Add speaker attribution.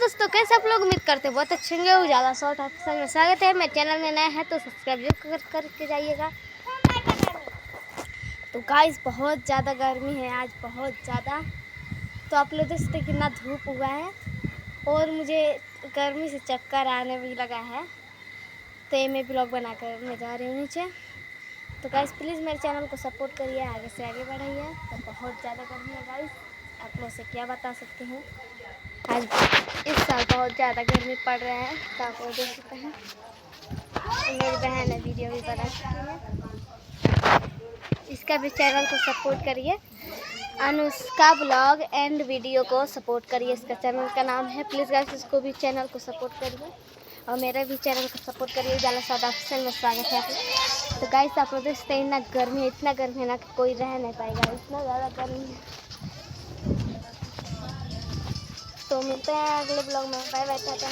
Speaker 1: दोस्तों, कैसे आप लोग उम्मीद करते हैं बहुत अच्छे होंगे। उजाला शॉर्ट ऑफिसर में स्वागत है। मेरे चैनल में नया है तो सब्सक्राइब जरूर करके जाइएगा। तो गाइस बहुत ज़्यादा गर्मी है आज, बहुत ज़्यादा। तो आप लोग देख सकते हैं कितना धूप हुआ है और मुझे गर्मी से चक्कर आने भी लगा है। तो ये मैं ब्लॉग बनाकर मैं जा रही हूँ नीचे। तो गाइस प्लीज़ मेरे चैनल को सपोर्ट करिए, आगे से आगे बढ़ाइए। तो बहुत ज़्यादा गर्मी है गाइस, आप लोग से क्या बता सकते हैं। आज इस साल बहुत ज़्यादा गर्मी पड़ रहा है, तो आप लोग देख सकते हैं। मेरी बहन है, वीडियो भी बना सकती है। इसका भी चैनल को सपोर्ट करिए, अनुष्का ब्लॉग एंड वीडियो को सपोर्ट करिए। इसका चैनल का नाम है। प्लीज़ गाइस इसको भी चैनल को सपोर्ट करिए और मेरा भी चैनल को सपोर्ट करिए। उजाला शॉर्ट ऑफिसर में स्वागत है आपका। तो गाइस आप लोग देखते हैं इतना गर्मी है ना कि कोई रह नहीं पाएगा, इतना ज़्यादा गर्मी है। तो मिलते हैं अगले ब्लॉग में। Bye bye, Tata.